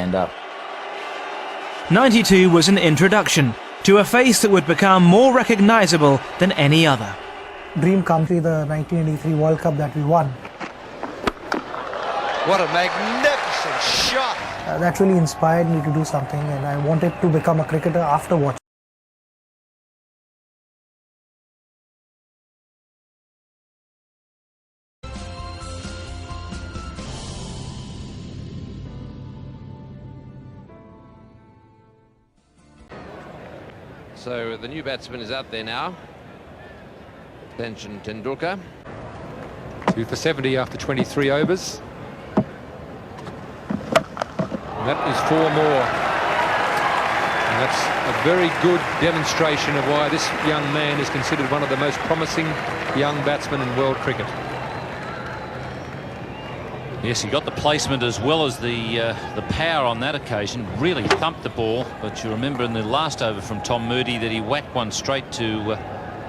stand up. 92 was an introduction to a face that would become more recognisable than any other. Dream come true, the 1983 World Cup that we won. What a magnificent shot! That really inspired me to do something, and I wanted to become a cricketer after watching. So the new batsman is out there now. Sachin Tendulkar. 2 for 70 after 23 overs. And that is 4 more. And that's a very good demonstration of why this young man is considered one of the most promising young batsmen in world cricket. Yes, he got the placement as well as the power on that occasion. Really thumped the ball, but you remember in the last over from Tom Moody that he whacked one straight to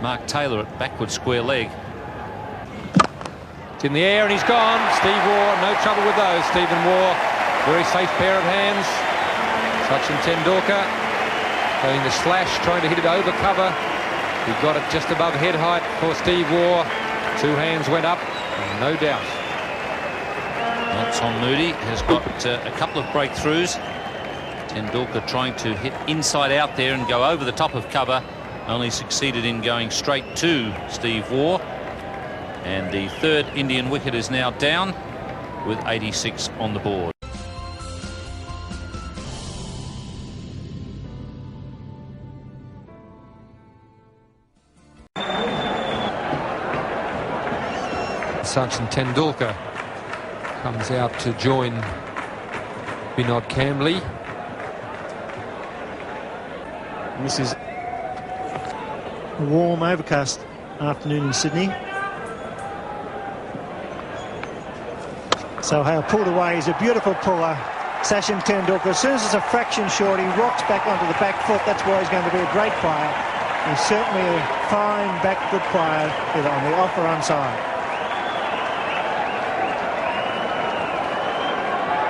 Mark Taylor at backward square leg. It's in the air and he's gone. Steve Waugh, no trouble with those. Stephen Waugh, very safe pair of hands. Sachin Tendulkar doing the slash, trying to hit it over cover. He got it just above head height for Steve Waugh. 2 hands went up, no doubt. Well, Tom Moody has got a couple of breakthroughs. Tendulkar trying to hit inside out there and go over the top of cover. Only succeeded in going straight to Steve Waugh. And the 3rd Indian wicket is now down with 86 on the board. Sachin Tendulkar comes out to join Vinod Kambli. This is a warm, overcast afternoon in Sydney. So Hale pulled away. He's a beautiful puller. Sachin Tendulkar, as soon as it's a fraction short, he rocks back onto the back foot. That's why he's going to be a great player. He's certainly a fine backward player either on the off or onside.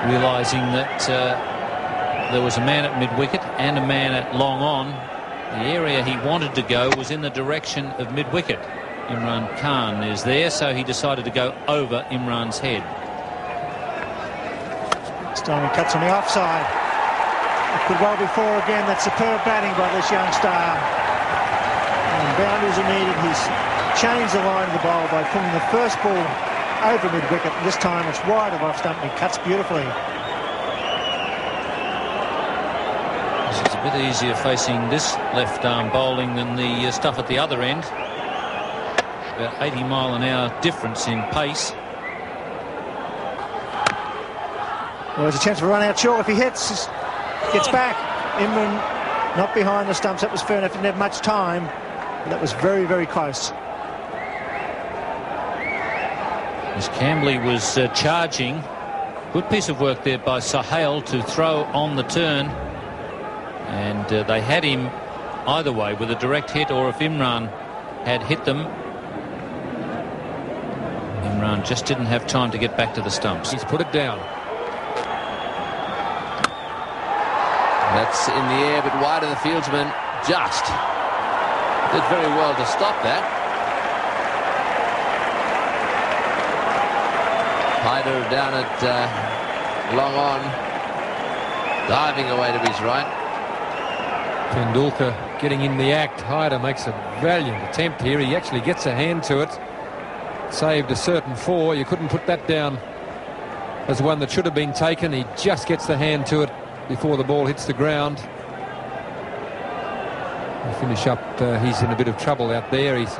Realising that there was a man at mid-wicket and a man at long on. The area he wanted to go was in the direction of mid-wicket. Imran Khan is there, so he decided to go over Imran's head. This time he cuts on the offside. It could well be 4 again. That's superb batting by this young star. And boundaries are needed. He's changed the line of the bowl by pulling the first ball over mid-wicket. This time it's wide of off stump and he cuts beautifully. This is a bit easier facing this left arm bowling than the stuff at the other end. About 80-mile-an-hour difference in pace. Well, there's a chance for a run out short. If he hits, gets back. Imran not behind the stumps. That was fair enough. Didn't have much time. But that was very, very close. As Kambli was charging, good piece of work there by Sahel to throw on the turn, and they had him either way with a direct hit, or if Imran had hit them, Imran just didn't have time to get back to the stumps. He's put it down. That's in the air, but wide of the fieldsman. Just did very well to stop that. Hyder down at long on, diving away to his right. Tendulkar getting in the act. Hyder makes a valiant attempt here. He actually gets a hand to it. Saved a certain 4. You couldn't put that down as one that should have been taken. He just gets the hand to it before the ball hits the ground. To finish up, he's in a bit of trouble out there. He's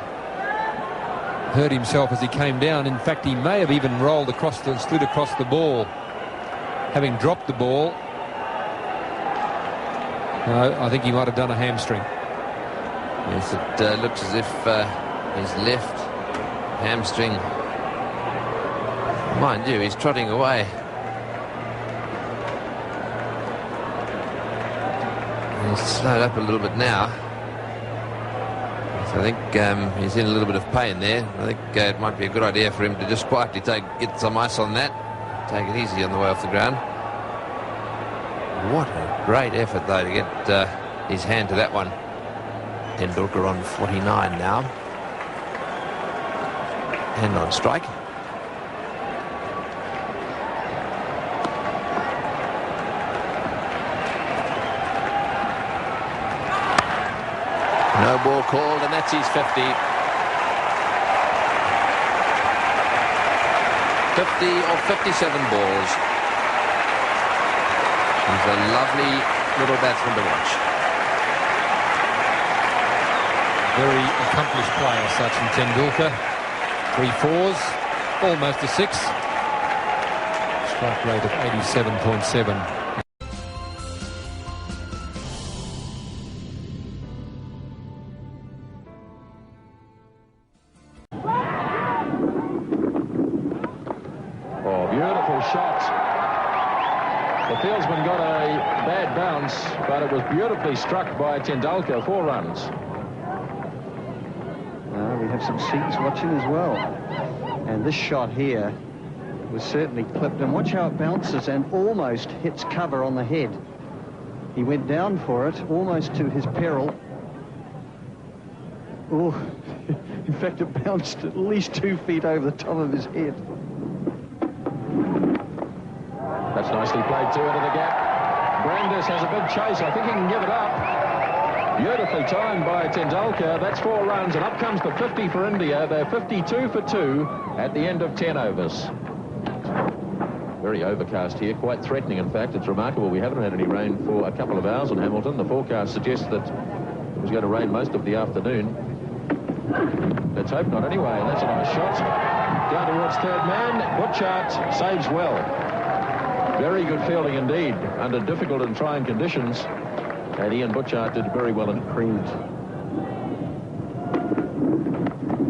hurt himself as he came down. In fact, he may have even rolled across the, slid across the ball, having dropped the ball. No, I think he might have done a hamstring. Yes, it looks as if his left hamstring. Mind you, he's trotting away. He's slowed up a little bit now. So I think he's in a little bit of pain there. I think it might be a good idea for him to just quietly get some ice on that. Take it easy on the way off the ground. What a great effort, though, to get his hand to that one. Tendulkar on 49 now. And on strike. No ball called, and that's his 50. 50 or 57 balls. He's a lovely little batsman to watch. Very accomplished player, Sachin Tendulkar. 3 fours, almost a 6. Strike rate of 87.7. Oh, beautiful shot. The fieldsman got a bad bounce, but it was beautifully struck by Tendulkar. 4 runs. We have some seats watching as well. And this shot here was certainly clipped. And watch how it bounces and almost hits cover on the head. He went down for it, almost to his peril. Oh, in fact, it bounced at least 2 feet over the top of his head. That's nicely played too into the gap. Brandis has a big chase. I think he can give it up. Beautifully timed by Tendulkar. That's 4 runs, and up comes the 50 for India. They're 52 for 2 at the end of 10 overs. Very overcast here, quite threatening in fact. It's remarkable we haven't had any rain for a couple of hours in Hamilton. The forecast suggests that it was going to rain most of the afternoon. Let's hope not anyway. That's a nice shot. Down towards third man. Butchart saves well. Very good fielding indeed under difficult and trying conditions. And Ian Butchart did very well and creamed.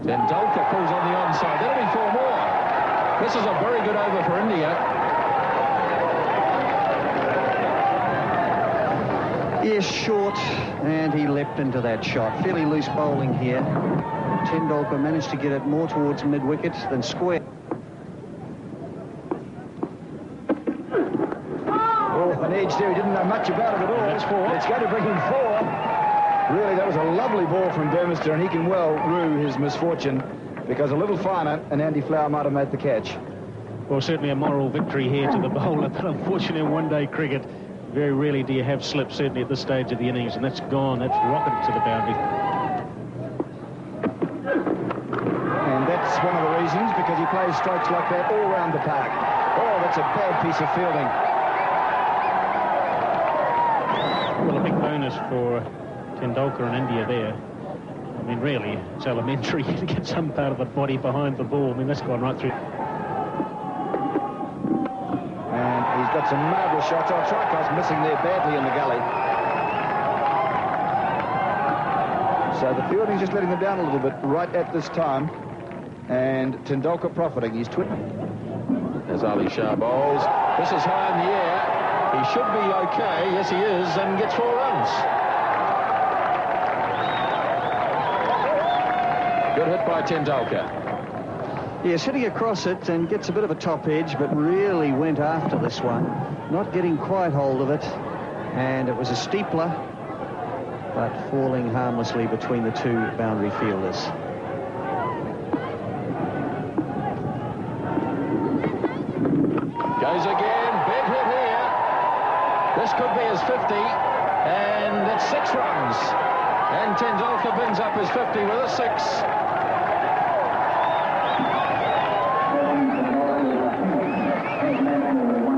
Tendulkar pulls on the onside. That'll be 4 more. This is a very good over for India. Yes, short, and he leapt into that shot. Fairly loose bowling here. Tendulkar managed to get it more towards mid-wicket than square. An edge there, he didn't know much about it at all. It's going to bring him 4. Really, that was a lovely ball from Dermister, and he can well rue his misfortune, because a little finer and Andy Flower might have made the catch. Well, certainly a moral victory here to the bowler, but unfortunately in one-day cricket, very rarely do you have slip, certainly at this stage of the innings, and that's gone. That's rocketed to the boundary. And that's one of the reasons, because he plays strikes like that all around the park. Oh, that's a bad piece of fielding. Well, a big bonus for Tendulkar and India there. I mean, really, it's elementary to get some part of the body behind the ball. I mean, that's gone right through. And he's got some marvellous shots. Oh, Tricos missing there badly in the gully. So the fielding's just letting them down a little bit right at this time. And Tendulkar profiting. He's As Ali Shah bowls. This is high in the air. He should be okay. Yes, he is, and gets 4 runs. Good hit by Tendulkar. Yes, hitting across it and gets a bit of a top edge, but really went after this one. Not getting quite hold of it. And it was a steepler, but falling harmlessly between the 2 boundary fielders. Goes again. Big hit here. This could be his 50. And it's 6 runs. And Tendulkar brings up his 50 with a 6.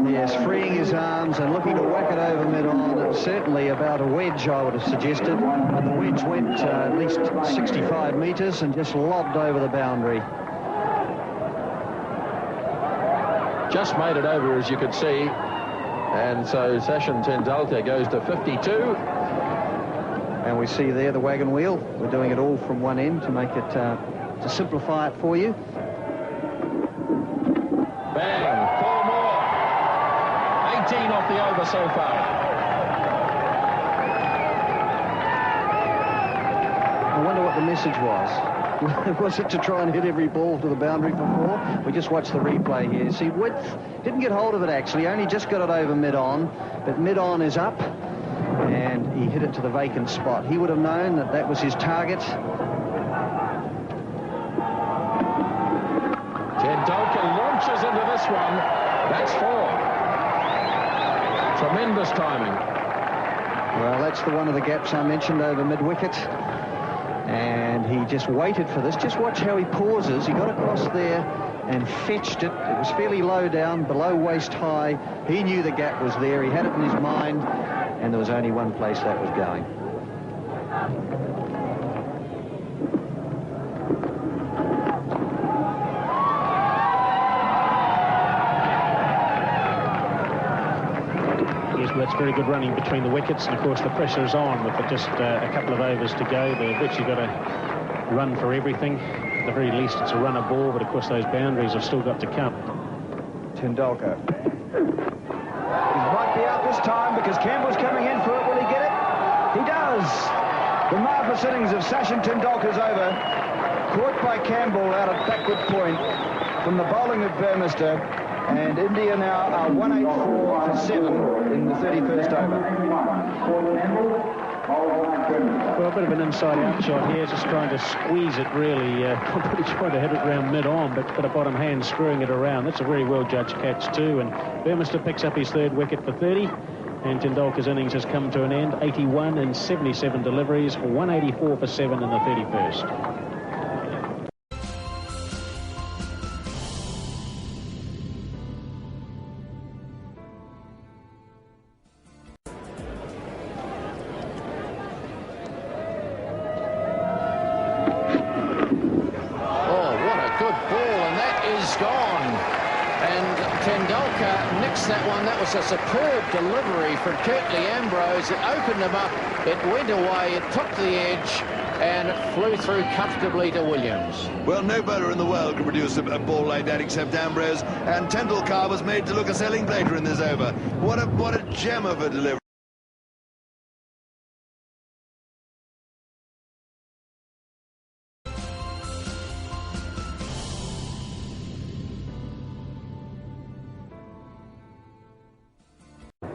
Yes, freeing his arms and looking to whack it over mid-on. It's certainly about a wedge, I would have suggested. And the wedge went at least 65 metres and just lobbed over the boundary. Just made it over, as you could see. And so Sachin Tendulkar goes to 52. And we see there the wagon wheel. We're doing it all from one end to make it, to simplify it for you. Bang, 4 more. 18 off the over so far. I wonder what the message was. Was it to try and hit every ball to the boundary for 4? We just watched the replay here. See, width, didn't get hold of it actually, only just got it over mid-on, but mid-on is up, and he hit it to the vacant spot. He would have known that that was his target. Tendulkar launches into this one. That's 4. Tremendous timing. Well, that's the one of the gaps I mentioned over mid-wicket. And he just waited for this. Just watch how he pauses. He got across there and fetched it. It was fairly low down, below waist high. He knew the gap was there. He had it in his mind, and there was only one place that was going. That's very good running between the wickets, and of course the pressure is on with just a couple of overs to go. They've actually got to run for everything. At the very least it's a runner ball, but of course those boundaries have still got to come. Tendulkar. He might be out this time because Campbell's coming in for it. Will he get it? He does. The marvellous innings of Sachin Tendulkar's over. Caught by Campbell out at backward point from the bowling of Burmester. And India now are 184 for 7 in the 31st over. Well, a bit of an inside-out shot here, just trying to squeeze it really. Probably trying to hit it around mid-on, but a bottom hand screwing it around. That's a very well-judged catch too. And Burmester picks up his 3rd wicket for 30. And Tendulkar's innings has come to an end. 81 in 77 deliveries, 184 for 7 in the 31st. That one, that was a superb delivery from Curtly Ambrose. It opened him up, it went away, it took the edge, and it flew through comfortably to Williams. Well, no bowler in the world can produce a ball like that except Ambrose, and Tendulkar was made to look a selling blader in this over. What a gem of a delivery.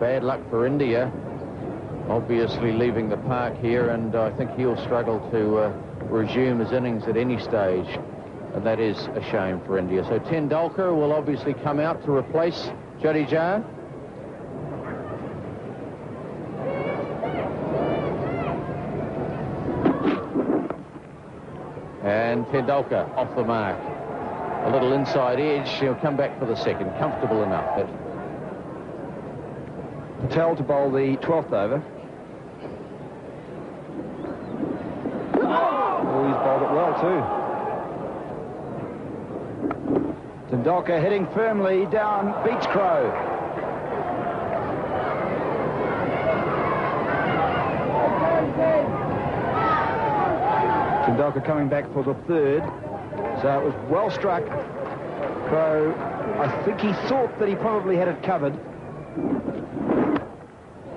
Bad luck for India, obviously leaving the park here, and I think he'll struggle to resume his innings at any stage, and that is a shame for India. So Tendulkar will obviously come out to replace Jadeja. And Tendulkar off the mark. A little inside edge, he'll come back for the 2nd, comfortable enough. But Patel to bowl the 12th over. Oh, he's bowled it well too. Tendulkar hitting firmly down, beats Crow. Tendulkar coming back for the 3rd. So it was well struck. Crow, I think he thought that he probably had it covered.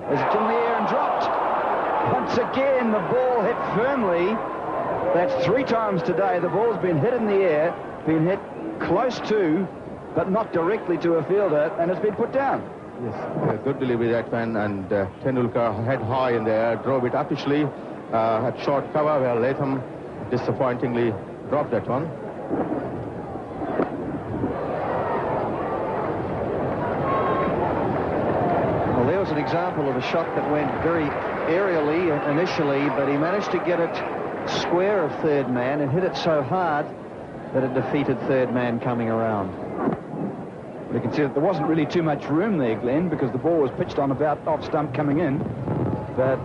It's in the air and dropped. Once again, the ball hit firmly. That's 3 times today. The ball's been hit in the air, been hit close to, but not directly to a fielder, and it's been put down. Yes, good delivery that man, and Tendulkar head high in the air, drove it upishly, had short cover where Latham disappointingly dropped that one. An example of a shot that went very aerially initially, but he managed to get it square of 3rd man and hit it so hard that it defeated 3rd man coming around. You can see that there wasn't really too much room there, Glenn, because the ball was pitched on about off stump coming in, but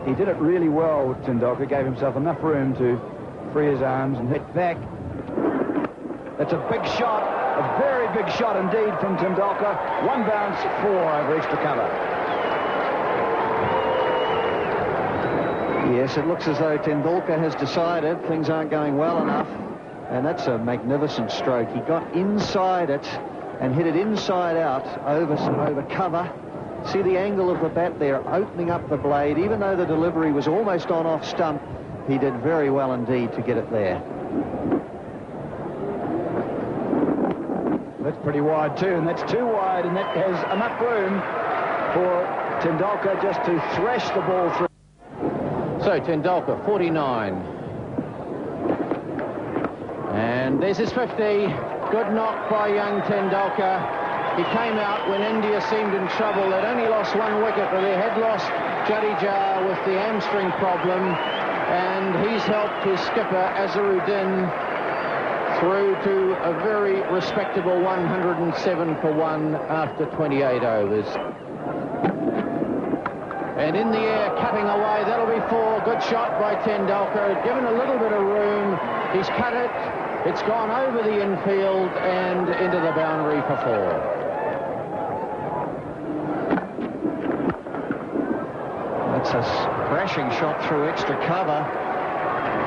he did it really well. Tendulkar gave himself enough room to free his arms and hit back. That's a big shot, a very big shot indeed from Tendulkar. 1 bounce, 4 over extra cover. Yes, it looks as though Tendulkar has decided things aren't going well enough, and that's a magnificent stroke. He got inside it and hit it inside out over cover. See the angle of the bat there, opening up the blade. Even though the delivery was almost on off stump, he did very well indeed to get it there. That's pretty wide too, and that's too wide, and that has enough room for Tendulkar just to thrash the ball through. So Tendulkar, 49. And there's his 50. Good knock by young Tendulkar. He came out when India seemed in trouble. They'd only lost one wicket, but they had lost Jadeja with the hamstring problem, and he's helped his skipper Azharuddin through to a very respectable 107 for 1 after 28 overs. And in the air, cutting away, that'll be 4. Good shot by Tendulkar, given a little bit of room. He's cut it. It's gone over the infield and into the boundary for 4. That's a crashing shot through extra cover,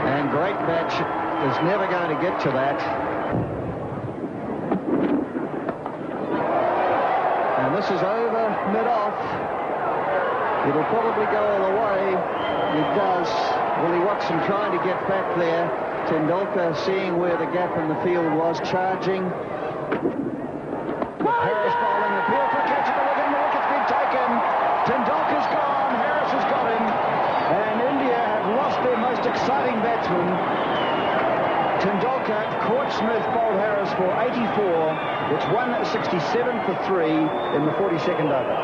and great match is never going to get to that. And this is over mid-off. It'll probably go all the way. It does. Willie Watson trying to get back there. Tendulkar seeing where the gap in the field was, charging. Harris bowling, appeal for a catch at the wicket, and the wicket's been taken. Tendulkar's gone, Harris has got him, and India have lost their most exciting batsman. Tendulkar caught Smith, bowled Harris for 84. It's 167 for 3 in the 42nd over.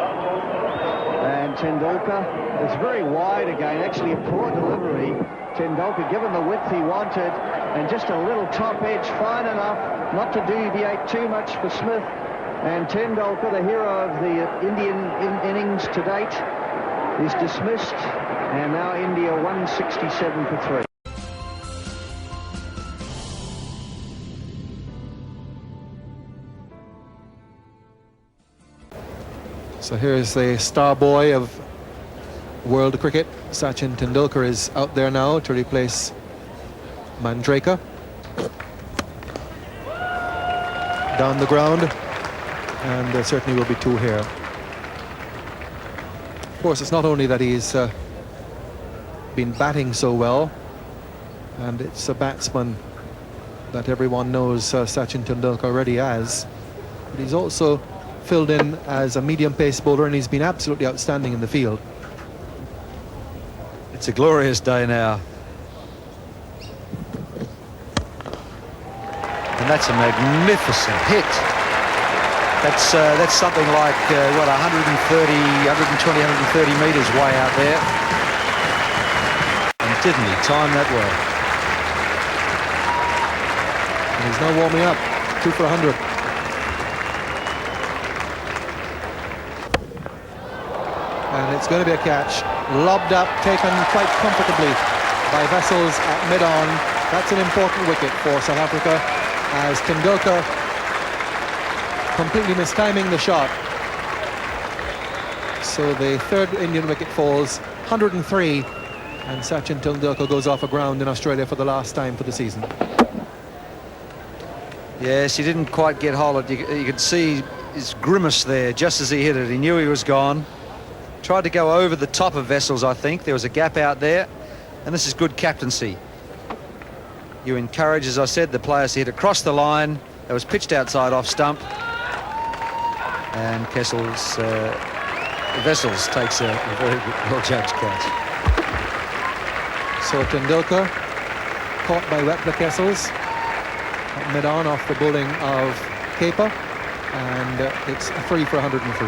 And Tendulkar is very wide again, actually a poor delivery. Tendulkar given the width he wanted, and just a little top edge, fine enough not to deviate too much for Smith. And Tendulkar, the hero of the Indian innings to date, is dismissed, and now India 167 for 3. So here's the star boy of world cricket. Sachin Tendulkar is out there now to replace Mandraker. Down the ground, and there certainly will be 2 here. Of course, it's not only that he's been batting so well, and it's a batsman that everyone knows Sachin Tendulkar already as, but he's also filled in as a medium pace bowler, and he's been absolutely outstanding in the field. It's a glorious day now. And that's a magnificent hit. That's something like, what, 120, 130 metres way out there. And didn't he time that well? And he's now warming up, 2 for 100. And it's going to be a catch, lobbed up, taken quite comfortably by Vessels at mid-on. That's an important wicket for South Africa, as Tendulkar completely mistiming the shot. So the 3rd Indian wicket falls, 103, and Sachin Tendulkar goes off a ground in Australia for the last time for the season. Yes, he didn't quite get hold of it. You could see his grimace there just as he hit it. He knew he was gone. Tried to go over the top of Vessels, I think. There was a gap out there, and this is good captaincy. You encourage, as I said, the players to hit across the line. That was pitched outside off stump, and Vessels takes a very well-judged catch. So Tendulkar caught by Wetler Kessels at mid-on off the bowling of Caper, and it's a 3 for 103.